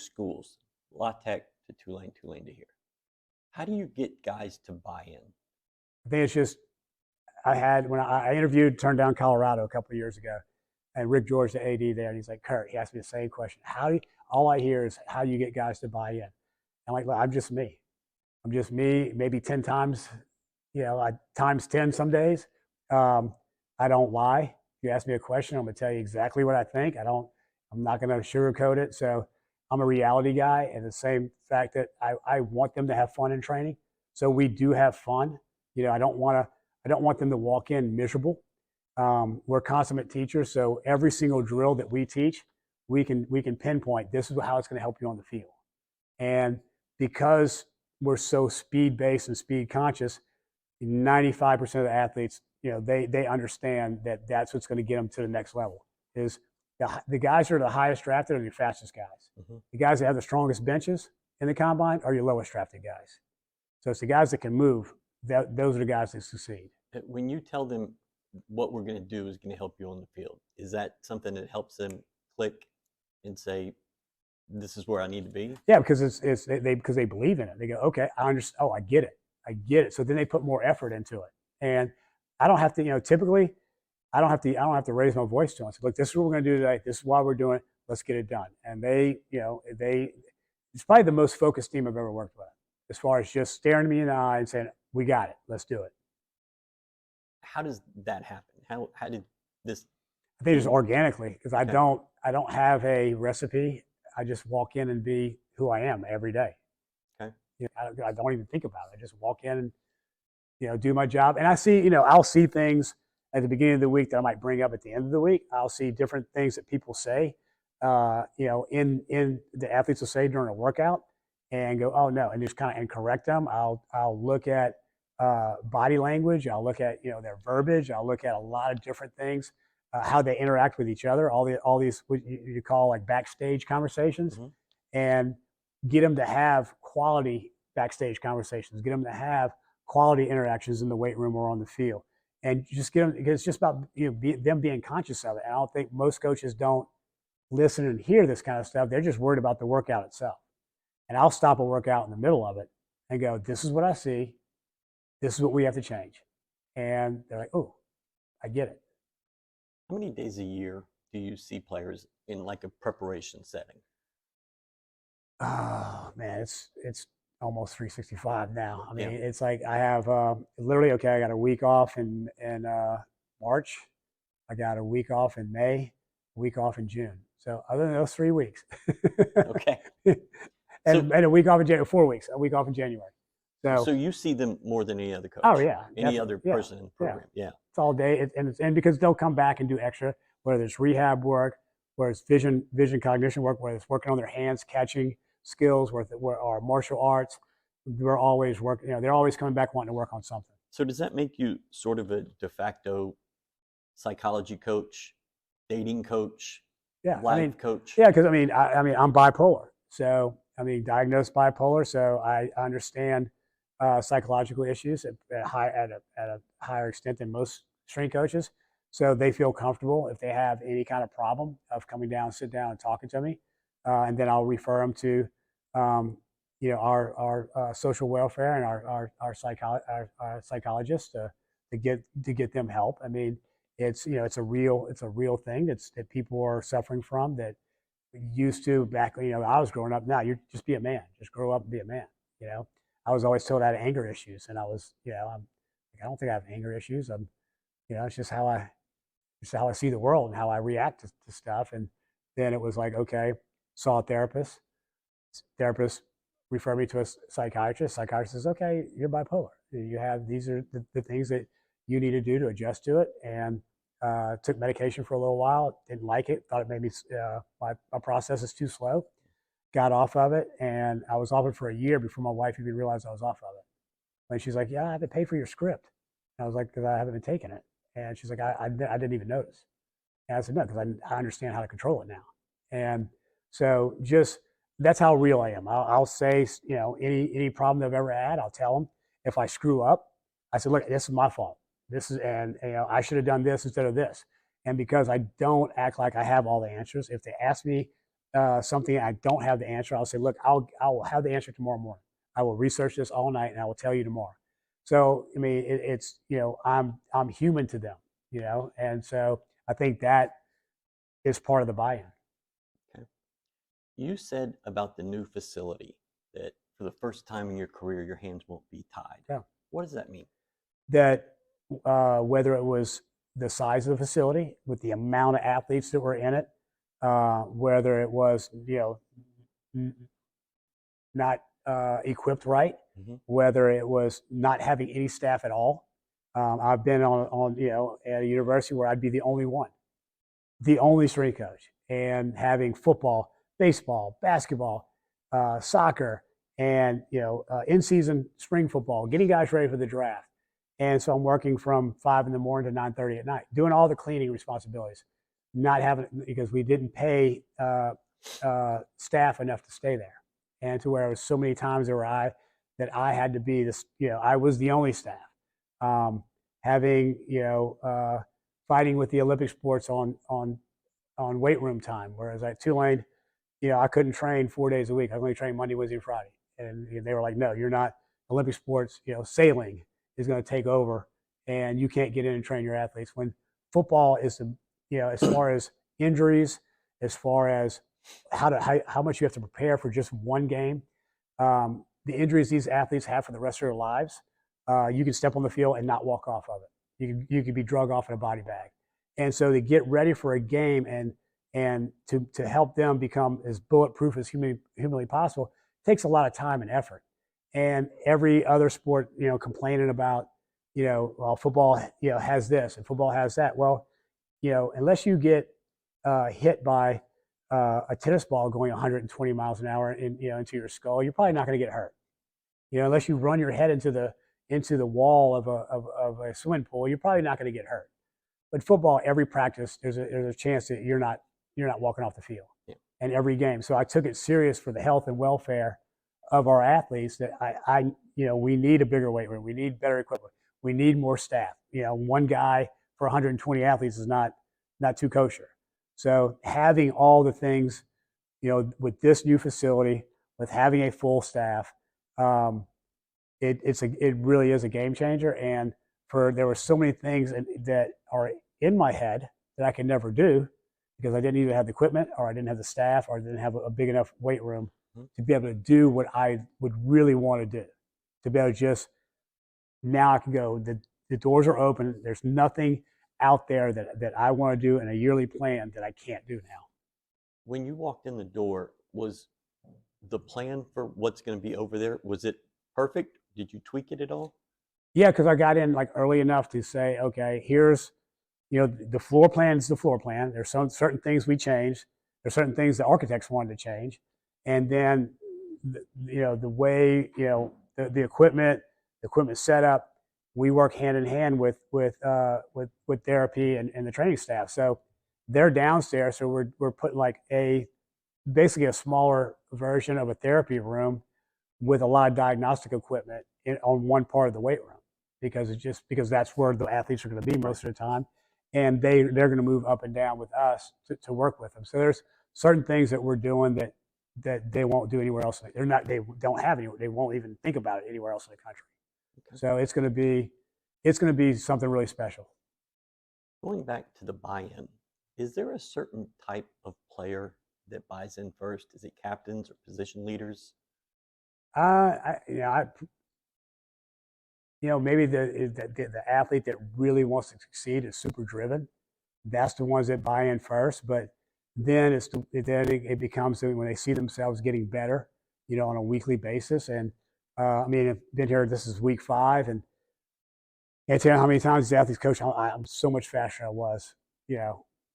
schools, La Tech to Tulane, Tulane to here. How do you get guys to buy in? I think it's just when I interviewed, turned down Colorado a couple of years ago, and Rick George, the AD there, and he's like, Kurt, he asked me the same question. All I hear is how do you get guys to buy in? I'm like, I'm just me. I'm just me, maybe 10 times, times 10 some days. I don't lie. If you ask me a question, I'm going to tell you exactly what I think. I'm not going to sugarcoat it. So I'm a reality guy, and the same fact that I want them to have fun in training. So we do have fun. I don't want them to walk in miserable. We're consummate teachers, so every single drill that we teach, we can pinpoint this is how it's going to help you on the field. And because we're so speed based and speed conscious, 95% of the athletes, they understand that that's what's going to get them to the next level. Is the guys that are the highest drafted are your fastest guys. Mm-hmm. The guys that have the strongest benches in the combine are your lowest drafted guys. So it's the guys that can move. Those are the guys that succeed. When you tell them what we're going to do is going to help you on the field, is that something that helps them click and say, this is where I need to be? Yeah, because because they believe in it. They go, okay, I understand. Oh, I get it. So then they put more effort into it. And I don't have to, typically I don't have to raise my voice to them. So, look, this is what we're going to do today. This is why we're doing it. Let's get it done. And it's probably the most focused team I've ever worked with, as far as just staring me in the eye and saying, we got it. Let's do it. How does that happen? How did this? I think just organically, because I don't have a recipe. I just walk in and be who I am every day. Okay. I don't even think about it. I just walk in and, do my job. And I see, I'll see things at the beginning of the week that I might bring up at the end of the week. I'll see different things that people say, in the athletes will say during a workout, and go, oh no, and just and correct them. I'll look at body language. I'll look at their verbiage. I'll look at a lot of different things, how they interact with each other. All these what you call like backstage conversations, mm-hmm. and get them to have quality backstage conversations. Get them to have quality interactions in the weight room or on the field, and just get them. Because it's just about them being conscious of it. And I don't think most coaches don't listen and hear this kind of stuff. They're just worried about the workout itself. And I'll stop a workout in the middle of it and go, this is what I see. This is what we have to change. And they're like, oh, I get it. How many days a year do you see players in like a preparation setting? Oh, man, it's almost 365 now. I mean, It's like I have literally, I got a week off in March. I got a week off in May, a week off in June. So other than those 3 weeks. Okay. And a week off in January, 4 weeks, a week off in January. So you see them more than any other coach? Oh, yeah. Any other person in the program? Yeah. It's all day. And because they'll come back and do extra, whether it's rehab work, whether it's vision cognition work, whether it's working on their hands, catching skills, or martial arts. We're always working, they're always coming back wanting to work on something. So does that make you sort of a de facto psychology coach, dating coach, life coach? Yeah, because I'm bipolar. So, diagnosed bipolar. So I understand psychological issues at a higher extent than most strength coaches. So they feel comfortable if they have any kind of problem of coming down, sit down, and talking to me, and then I'll refer them to, our social welfare and our psychologists to get them help. I mean, it's a real thing that people are suffering from that used to back. I was growing up. Now you just be a man. Just grow up and be a man. I was always told I had anger issues, and I was, I don't think I have anger issues. It's just how I see the world and how I react to stuff. And then it was like, okay, saw a therapist. Therapist referred me to a psychiatrist. Psychiatrist says, okay, you're bipolar. These are the things that you need to do to adjust to it. And took medication for a little while. Didn't like it. Thought it made me my process is too slow. Got off of it, and I was off it for a year before my wife even realized I was off of it. And she's like, yeah, I have to pay for your script. And I was like, because I haven't been taking it. And she's like, I didn't even notice. And I said, no, because I understand how to control it now. And so that's how real I am. I'll say, any problem that I've ever had, I'll tell them. If I screw up, I said, look, this is my fault. And I should have done this instead of this. And because I don't act like I have all the answers, if they ask me something I don't have the answer, I'll say, look, I'll have the answer tomorrow morning. I will research this all night and I will tell you tomorrow. So I mean, it's I'm human to them, and so I think that is part of the buy-in. Okay. You said about the new facility that for the first time in your career, your hands won't be tied. Yeah. What does that mean? That whether it was the size of the facility with the amount of athletes that were in it, whether it was not equipped right, Mm-hmm. whether it was not having any staff at all. I've been on at a university where I'd be the only one, the only strength coach, and having football, baseball, basketball, soccer, and in-season spring football, getting guys ready for the draft. And so I'm working from 5 in the morning to 9:30 at night, doing all the cleaning responsibilities, not having because we didn't pay staff enough to stay there, and to where it was so many times that I had to be this. I was the only staff. Having fighting with the Olympic sports on weight room time, whereas at Tulane, I couldn't train 4 days a week. I only trained Monday, Wednesday, and Friday, and they were like, "No, you're not Olympic sports. Sailing is going to take over, and you can't get in and train your athletes." When football is, as far as injuries, as far as how much you have to prepare for just one game, the injuries these athletes have for the rest of their lives, you can step on the field and not walk off of it. You could be drug off in a body bag, and so to get ready for a game and to help them become as bulletproof as humanly possible takes a lot of time and effort. And every other sport, complaining about, well, football, has this and football has that. Well, unless you get hit by a tennis ball going 120 miles an hour into your skull, you're probably not going to get hurt. Unless you run your head into the wall of a swimming pool, you're probably not going to get hurt. But football, every practice, there's a chance that you're not walking off the field, Yeah. and every game. So I took it serious for the health and welfare of our athletes. That we need a bigger weight room. We need better equipment. We need more staff. One guy for 120 athletes is not too kosher. So having all the things, with this new facility, with having a full staff, it really is a game changer. And there were so many things that are in my head that I could never do because I didn't either have the equipment or I didn't have the staff or I didn't have a big enough weight room to be able to do what I would really want to do. To be able to just, now I can go, the doors are open. There's nothing out there that I want to do in a yearly plan that I can't do now. When you walked in the door, was the plan for what's going to be over there, was it perfect? Did you tweak it at all? Yeah, because I got in like early enough to say, okay, here's, the floor plan is the floor plan. There's some certain things we changed. There's certain things the architects wanted to change, and then, the way, the equipment setup, we work hand in hand with therapy and the training staff. So they're downstairs, so we're putting like basically a smaller version of a therapy room with a lot of diagnostic equipment on one part of the weight room because that's where the athletes are going to be most of the time, and they're going to move up and down with us to work with them. So there's certain things that we're doing that they won't do anywhere else. They don't have anywhere. They won't even think about it anywhere else in the country. Okay. So it's going to be something really special. Going back to the buy-in, is there a certain type of player that buys in first? Is it captains or position leaders? Maybe the athlete that really wants to succeed is super driven. That's the ones that buy in first. But then it becomes when they see themselves getting better, on a weekly basis. And I've been here. This is week 5, and I can't tell you how many times these athletes, coach, I'm so much faster than I was,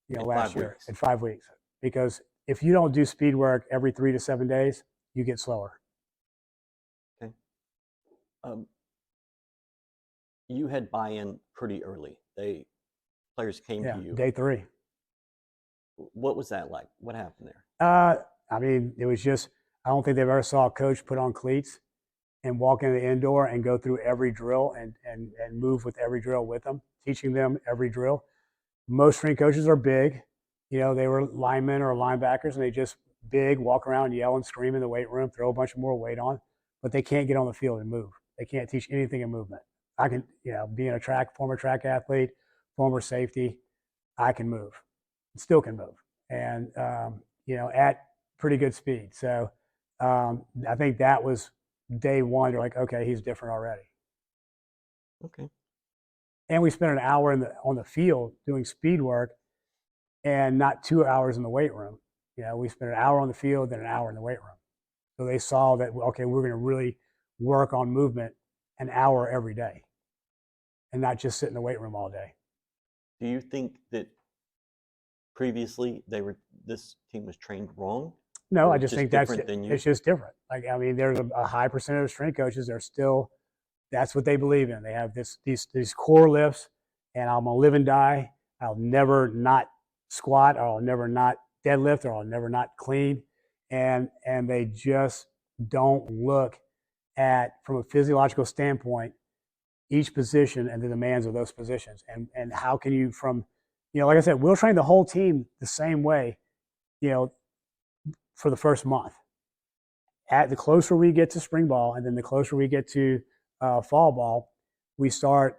last year in 5 weeks. Because if you don't do speed work every 3 to 7 days, you get slower. Okay. You had buy-in pretty early. Players came to you. Day 3. What was that like? What happened there? It was just, I don't think they've ever saw a coach put on cleats and walk into the indoor and go through every drill and move with every drill with them, teaching them every drill. Most strength coaches are big. They were linemen or linebackers, and they just big, walk around, yell and scream in the weight room, throw a bunch of more weight on, but they can't get on the field and move. They can't teach anything in movement. I can, being a former track athlete, former safety, I can move, still can move, and at pretty good speed. So I think that was day one. You're like, okay, he's different already. Okay. And we spent an hour on the field doing speed work, and not 2 hours in the weight room. We spent an hour on the field, then an hour in the weight room. So they saw that, okay, we're going to really work on movement an hour every day, and not just sit in the weight room all day. Do you think that previously this team was trained wrong? No, I just think it's just different. Like, I mean, there's a high percentage of strength coaches. They're still, that's what they believe in. They have these core lifts, and I'm gonna live and die. I'll never not squat, or I'll never not deadlift, or I'll never not clean, and they just don't look at, from a physiological standpoint, each position and the demands of those positions, and how can you, like I said, we'll train the whole team the same way, for the first month. At the closer we get to spring ball, and then the closer we get to fall ball, we start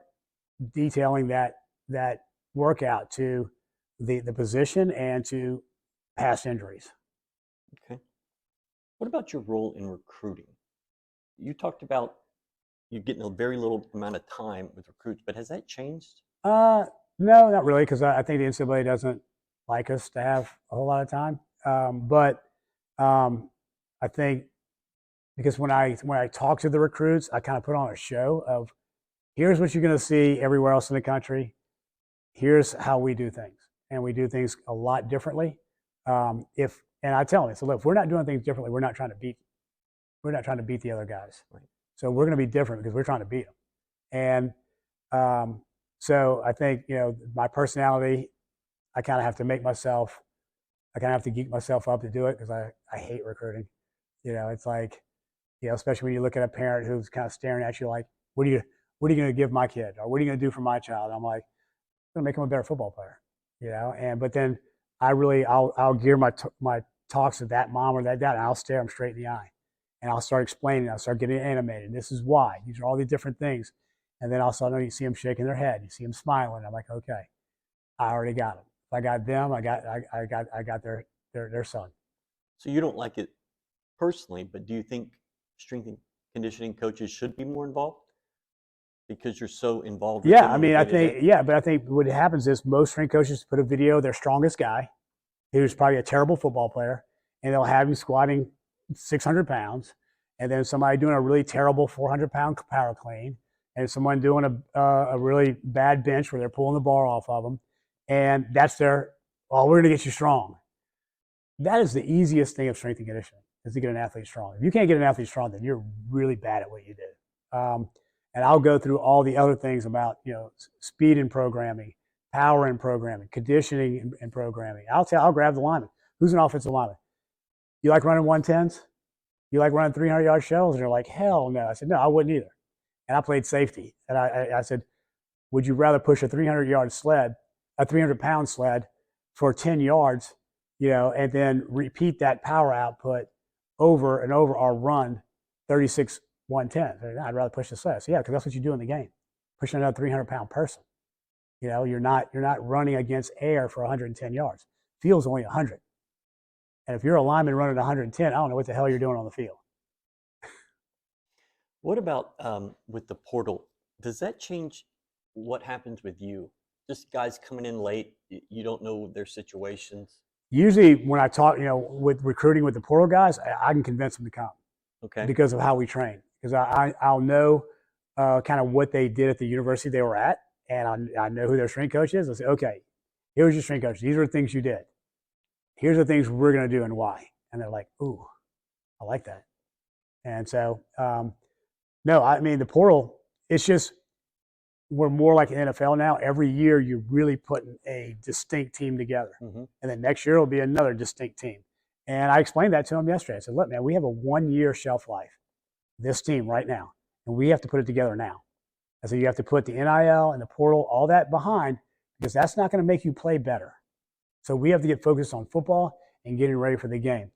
detailing that workout to the position and to past injuries. Okay. What about your role in recruiting? You talked about you getting a very little amount of time with recruits, but has that changed? No, not really, because I think the NCAA doesn't like us to have a whole lot of time. But I think, because when I talk to the recruits, I kind of put on a show of, here's what you're going to see everywhere else in the country. Here's how we do things, and we do things a lot differently. And I tell them, so look, if we're not doing things differently, we're not trying to beat the other guys. Right. So we're going to be different because we're trying to beat them. And so I think, my personality, I kind of have to geek myself up to do it, because I hate recruiting. It's like, especially when you look at a parent who's kind of staring at you like, what are you going to give my kid, or what are you going to do for my child? I'm like, I'm going to make him a better football player, but then I'll gear my talks to that mom or that dad, and I'll stare them straight in the eye, and I'll start explaining. I'll start getting animated. This is why. These are all these different things. And then also, I know you see them shaking their head. You see them smiling. I'm like, okay, I already got them. If I got them, I got their son. So you don't like it personally, but do you think strength and conditioning coaches should be more involved because you're so involved with Yeah, them I on mean, a I day-to-day? think, but I think what happens is most strength coaches put a video of their strongest guy, who's probably a terrible football player, and they'll have him squatting 600 pounds, and then somebody doing a really terrible 400-pound power clean, and someone doing a really bad bench where they're pulling the bar off of them, and that's we're going to get you strong. That is the easiest thing of strength and conditioning, is to get an athlete strong. If you can't get an athlete strong, then you're really bad at what you do. And I'll go through all the other things about, speed and programming, power and programming, conditioning and programming. I'll grab the lineman. Who's an offensive lineman? You like running 110s? You like running 300-yard shells? And they're like, hell no. I said, no, I wouldn't either. And I played safety. And I said, would you rather push a 300-pound sled for 10 yards, and then repeat that power output over and over, or run 36 110? I'd rather push the sled. So yeah, because that's what you do in the game. Pushing another 300-pound person. You're not running against air for 110 yards. Field's only 100. And if you're a lineman running 110, I don't know what the hell you're doing on the field. What about with the portal? Does that change what happens with you? Just guys coming in late, you don't know their situations. Usually when I talk, with recruiting with the portal guys, I can convince them to come. Okay. Because of how we train. Because I'll know kind of what they did at the university they were at, and I know who their strength coach is. I'll say, okay, here's your strength coach. These are the things you did. Here's the things we're going to do and why. And they're like, ooh, I like that. And so, no, I mean, the portal, it's just, we're more like an NFL now. Every year you're really putting a distinct team together. Mm-hmm. And then next year will be another distinct team. And I explained that to them yesterday. I said, look, man, we have a 1-year shelf life, this team right now, and we have to put it together now. And so you have to put the NIL and the portal, all that behind, because that's not going to make you play better. So we have to get focused on football and getting ready for the game.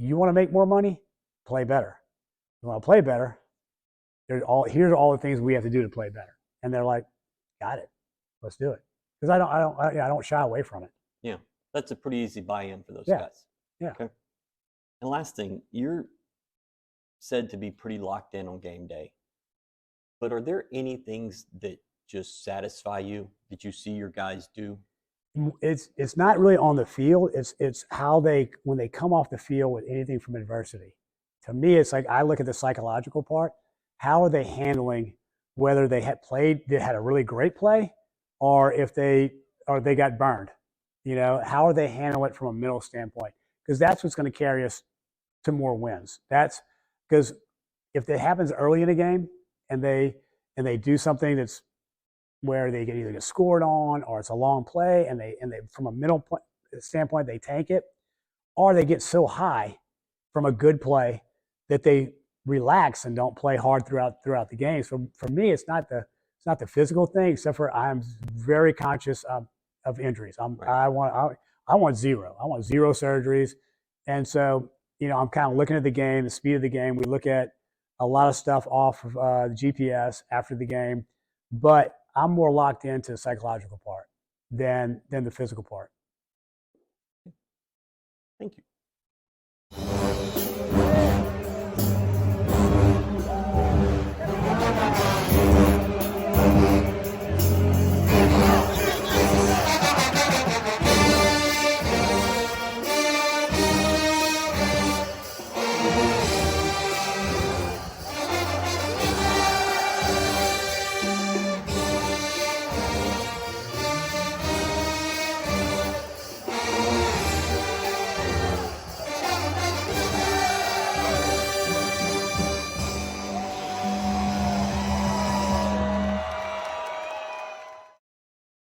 you want to make more money, play better. You want to play better, here's all the things we have to do to play better. And they're like, got it, let's do it. Because I don't shy away from it. Yeah, that's a pretty easy buy-in for those Yeah. guys. Yeah. Okay. And last thing, you're said to be pretty locked in on game day, but are there any things that just satisfy you that you see your guys do? It's not really on the field. It's how when they come off the field with anything from adversity. To me, it's like I look at the psychological part. How are they handling whether they had a really great play, or if they got burned? You know, how are they handling it from a mental standpoint? Because that's what's going to carry us to more wins. That's because if it happens early in a game and they do something that's where they either get scored on or it's a long play and they from a middle standpoint they tank it, or they get so high from a good play that they relax and don't play hard throughout the game. So for me, it's not the physical thing, except for I'm very conscious of injuries. Right. I want zero. I want zero surgeries, and so I'm kind of looking at the game, the speed of the game. We look at a lot of stuff off of the GPS after the game, but I'm more locked into the psychological part than the physical part. Thank you.